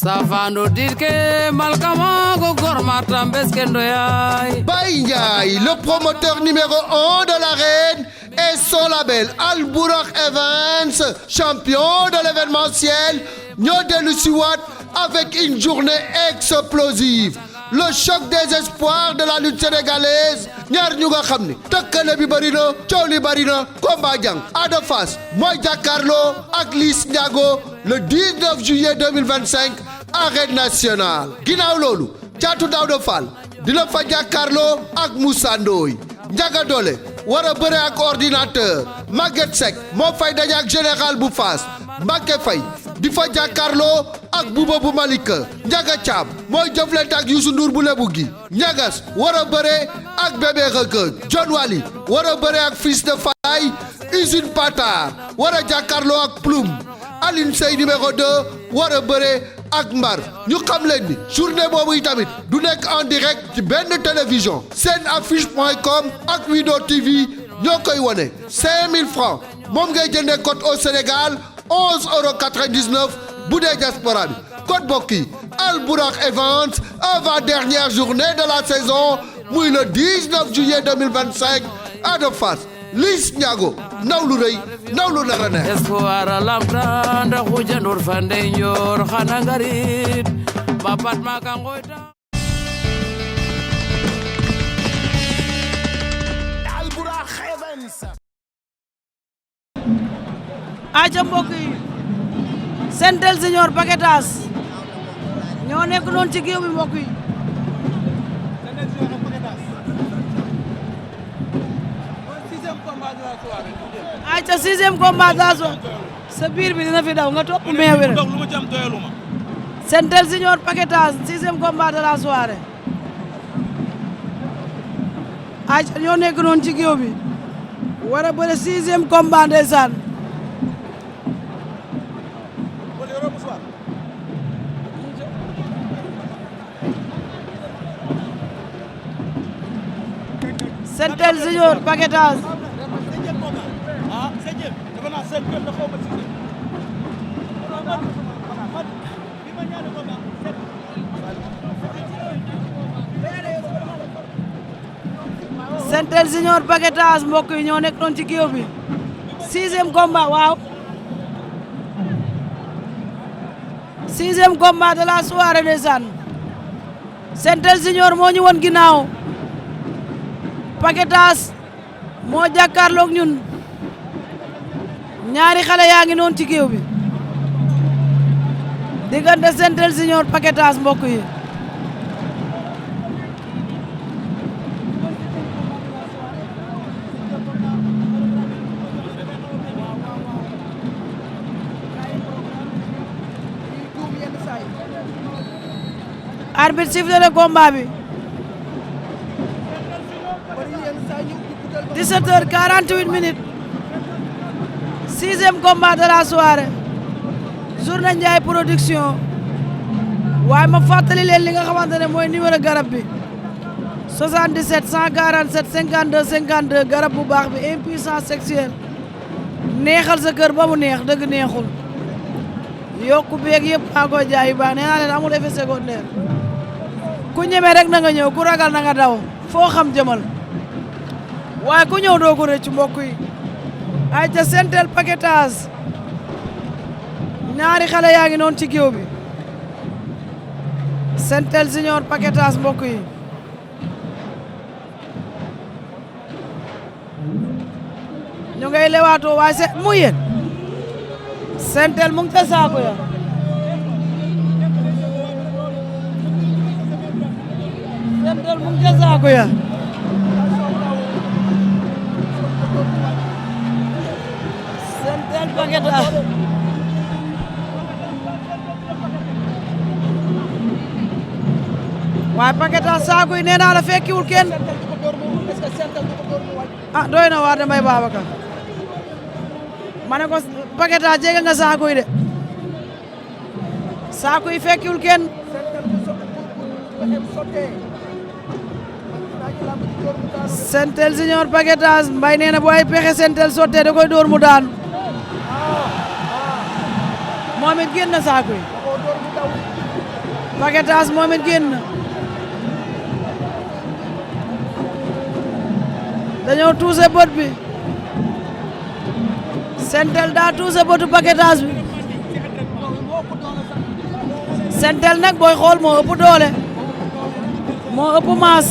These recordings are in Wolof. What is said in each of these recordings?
Savano dirke malkamago gormatam beskendo yai. Baïngaï, le promoteur numéro 1 de l'arène et son label Al Bourakh Events, champion de l'événementiel, ñoo dellu si waat avec une journée explosive. Le choc des espoirs de la lutte sénégalaise ñaar ñu nga xam ni tëkkale bi bëri na coow li bëri na combat jàng Ada Fass mooy jàkkaarloo ak Liss Ndiago le 19 juillet 2025 arène nationale. ginnaaw loolu Caatu Daouda Fall dina fa jàkkaarloo ak Moussa Ndoye. Ndiaga Dolé war a bëre ak ordinateur. Maguette Seck moo fay daje ak général bu Fass. Mbacké Faye di fa jàkkaarloo ak Bouba bu Malika. Ndiaga Thiam mooy jëflante ak Youssou Ndour bu Lebu gi. Ñagas war a bëre ak Bébé Reug. John Wally war a bëre ak Fils de Faye. Usine Patar war a jàkkaarloo ak Ploum. Aline Sey numéro 2 war a bëre ak Mbar. ñu xam leen ni journée boobu yi tamit du nekk en direct ci benn télévision. Senaffiche.com ak Wido TV ñoo koy wone 5000 francs moom ngay jëndee code au Sénégal 11,99 € bu dee diaspora bi. code bokk yi Al Bourakh Events avant dernière journée de la saison muy le 19 juillet 2025 Ada Fass Liss Ndiago ndaw lu rëy ndaw lu nar a neex. Espoir lamta nda xuja ndur fande njoor xana ngarit bapat maka ngoyta. Al Bourakh Events. aca mbokk yi Sentel Junior Paquetas ñoo nekk noonu ci géew bi mbokk yi aca sixième combat de la soirée sa biir bi dina fi daw nga topp meewi rek Sentel Junior Paquetas sixième combat de la soirée aca ñoo nekk noonu ci géew bi war a bëre sixième combat ndeysaan Sentel Junior Paquetas Sentel Junior Paquetas mbokk yi ñoo nekk noonu ci géew bi sixième combat waaw sixième combat de la soirée ndeysaan Sentel Junior moo ñu won ginnaaw Paquetas moo jàkkaarloog ñun ñaari xale yaa ngi noonu ci géew bi diggante Sentel Junior Paquetas mbokk yi arbitre sifflé na combat bi 17h48 sixième combat de la soirée Journée Ndiaye production waaye ma fàttali leen li nga xamante ne mooy numéro garab bi 77 147 52 52 garab bu baax bi impuissance sexuelle neexal sa kër ba mu neex dëgg neexul yokku beeg yëpp maa koy jaay yu baax nee naa leen amul effet secondaire ku ñeme rek na nga ñëw ku ragal na nga daw foo xam jëmal waaye ku ñëw doo ko rëcc mbokk yi ay ca Sentel Paquetas ñaari xale yaa ngi noonu ci géew bi Sentel Junior Paquetas mbokk yi ñu ngay lewaatoo waaye mu yéen Sentel mu ngi ca saako ya Sentel mu ngi ca saako ya Sentel Paquetas waaye Paquetas saako yi nee naa la fekkiwul kenn ah doy na waar de Mbaye Babacar ma ne ko Paquetas jege nga saako yi de saako yi fekkiwul kenn Sentel Junior Paquetas Mbaye nee na bu ay pexe Sentel sottee da koy dóor mu daanu moom it génn saako yi Paquetage moom it génn dañoo tuuse bot bi Sentel daa tuuse botu Paquetage bi Sentel nag booy xool moo ëpp doole moo ëpp maas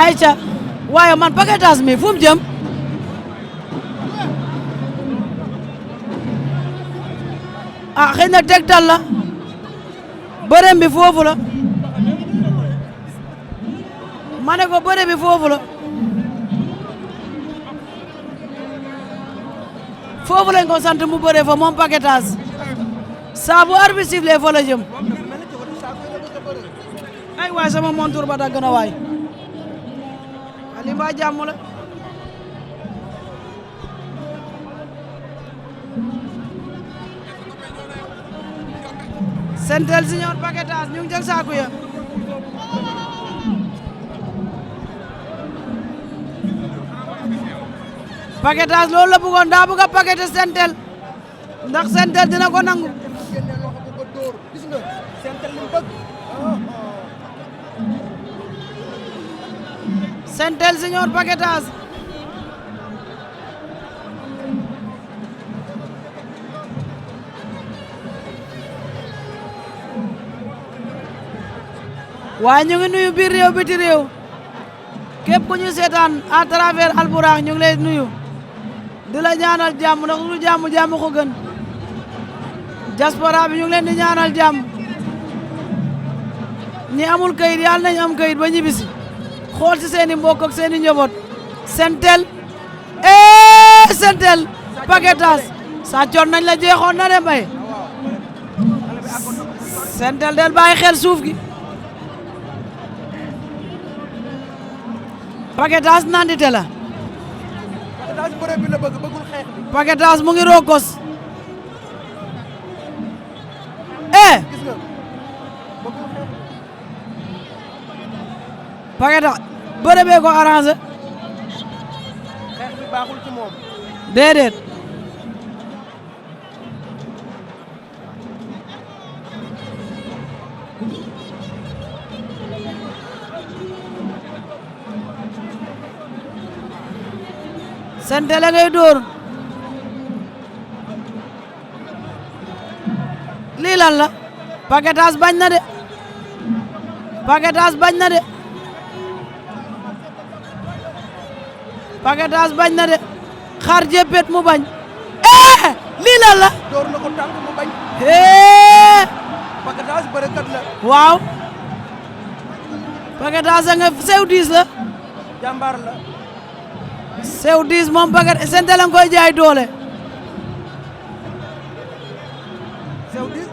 ayca waaye man Paquetage mi fu mu jëm ah xëy na tegtal la bërëm bi foofu la ma ne ko bëre bi foofu la foofu lañ ko sant mu bëre fa moom Paquetage saa bu arbitre sifflé fa la jëm ay waay sama montur ba dagg na waay li mbaa jàmm la Sentel Junior Paquetage ñu ngi jël saaku ya Paquetage loolu la bëggoon daa bëgg a paqueté Sentel ndax Sentel dina ko nangu Sentel Junior Paquetage waaye ñu ngi nuyu biir réew biti réew képp ku ñu seetaan à travers Albourakh ñu ngi lay nuyu di la ñaanal jàmm ndax lu jàmm ko gën diaspora bi ñu ngi leen di ñaanal jàmm ñi amul kayit yàlla nañ am kayit ba ñibbisi xool ci seeni mbokk ak seeni njaboot Sentel Sentel Paquetage sa coon nañ la jeexoon na de mbay Sentel del bàyyi xel suuf gi Paquetage nandite la Paquetage bëre bi la bëgg bëggul xeex bi Paquetage mu ngi rookos gis nga bëggul xeex Paquetage bëre bee ko arrangé xeex bi baaxul ci moom déedéet Sentel la ngay dóor lii lan la Paquetage bañ na de Paquetage bañ na de Paquetage bañ na de xar jéppet mu bañ lii lan la door na ko tànk mu bañ Paquetage bërekat la waaw Paquetage nga sew diis la jàmbaar la sew diis moom Paquetage Sentel la koy jaay doole sew diis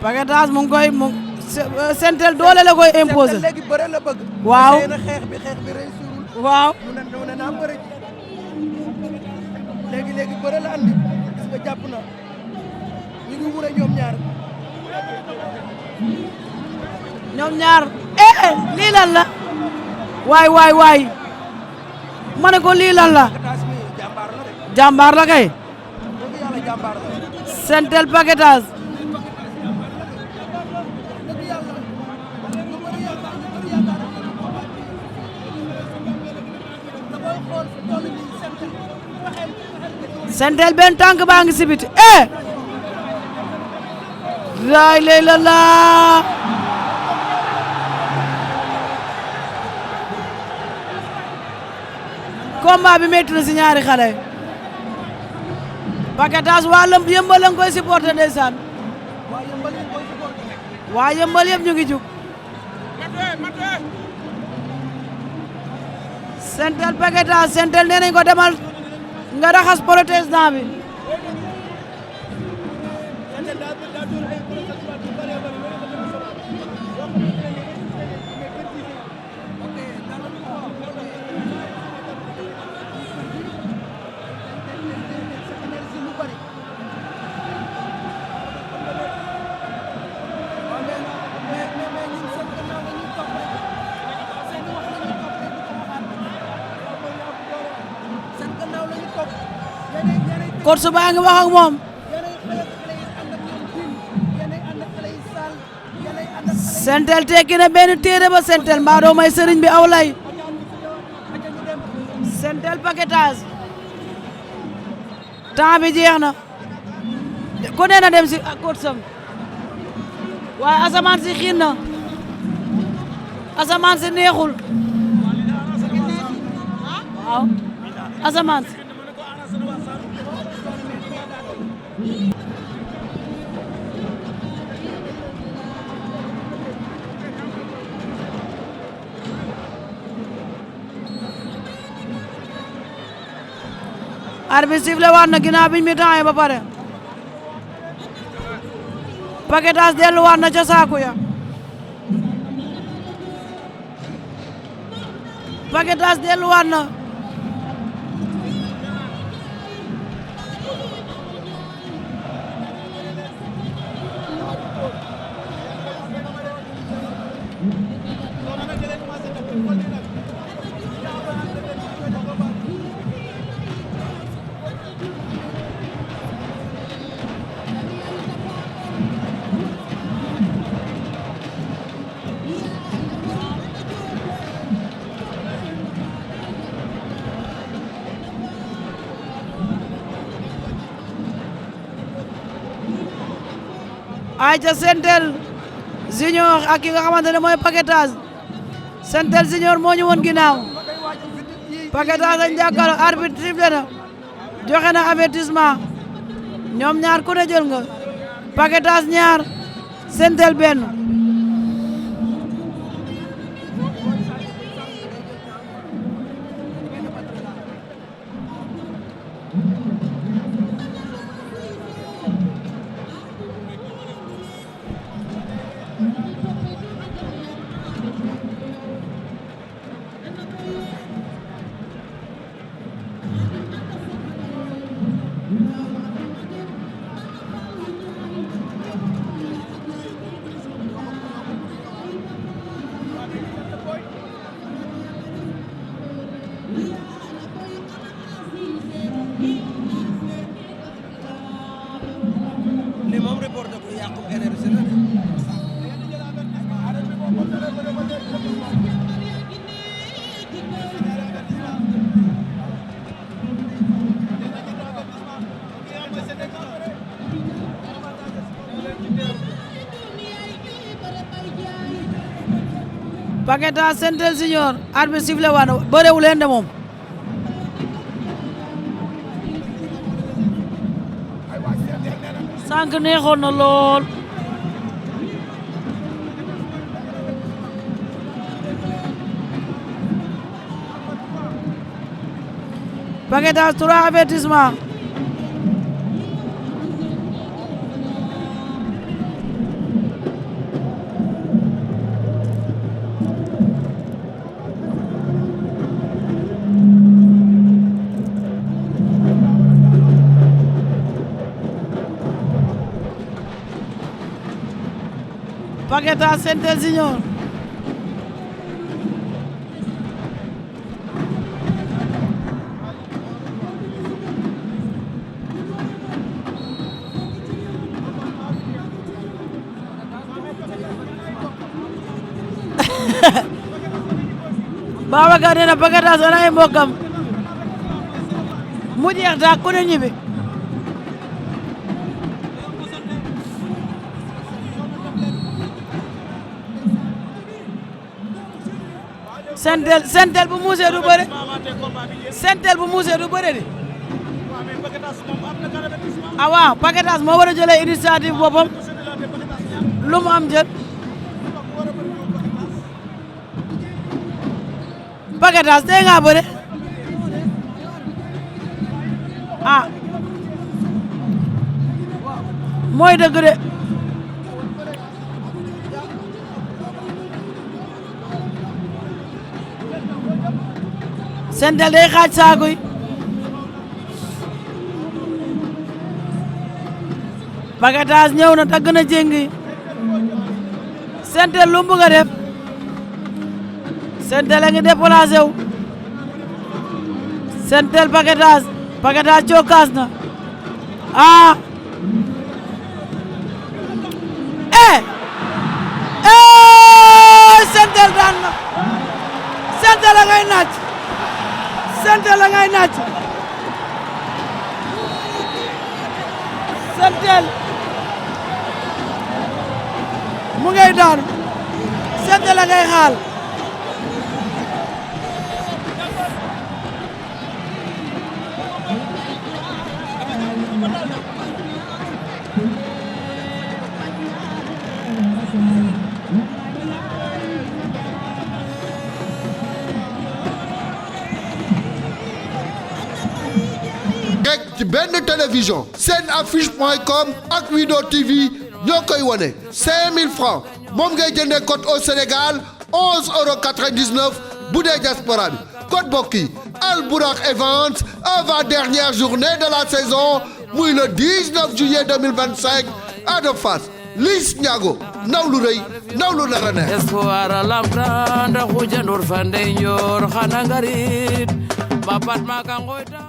Paquetage mu ngi koy Sentel doole la koy imposer léegi bëre la bëgg waaw xeex bi réussirul waaw mu ne naa bëre ji léegi bëre la andi gis nga jàpp na ñu ngi wure ñoom ñaar lii lan la waay ma ne ko lii lan la jàmbaar la kay Sentel Paquetage Sentel benn tànk baa ngi sibiti laay lay la laa combat bi métti na si ñaari xale yi Paquetage waa Yëmbal la nga koy supporté ndeysaan waa Yëmbal yëpp ñu ngi jug Sentel Paquetage Sentel nee nañ ko demal nga raxas protestant bi coach baa ngi wax ak moom Sentel tekki na benn téere ba Sentel mbaa doo may sëriñ bi aw lay Sentel Paquetage temps bi jeex na ku ne na dem si coach sam waaye asamaan si xiin na asamaan si neexul waaw asamaan si arbitre sifflé waat na ginnaaw biñ mi temps ba pare Paquetage delluwaat na ca saaku ya Paquetage delluwaat na ayca Sentel Junior ak ki nga xamante ne mooy Paquetage Sentel Junior moo ñu woon ginnaaw Paquetage lañ jàkkaarloo arbitre sifflé na joxe na avertissement ñoom ñaar ku ne jël nga Paquetage ñaar Sentel benn Paquetage Sentel Junior arbitre sifflé waat na bërewu leen de moom sànq neexoon na lool Paquetage 3 avertissement Paquetage Sentel Junior Babacar nee na Paquetage ana ay mbokkam mu jeex taa ku ne ñibbi sentel bu muusee du bëre sentel bu muusee du bëre di ah waaw paquetage moo war a jëlee initiative boppam lu mu am jël paquetage tey nga bëre ah mooy dëgg de sentel day xaaj saaku yi paquetage ñëw na tagg na jéng yi sentel lu mu bëgg a def sentel a ngi déplacé wu sentel paquetage cokkaas na ah sentel daan na sentel a ngay naaj sentel a ngay naaj sentel mu ngay daanu sentel a ngay xaal rek ci benn télévision senaffiche.com ak Wido TV ñoo koy wone 5000 francs moom ngay jëndee code au Sénégal 11,99 € bu dee diaspora bi code bokk yi Albourakh Events avant-dernière journée de la saison muy le 19 juillet 2025 à de Fass Liss Ndiago ndaw lu rëy ndaw lu nar a neex espoir a lamta ndax xuja ndur fa ndey njoor xana ngarit babat maka ngoyta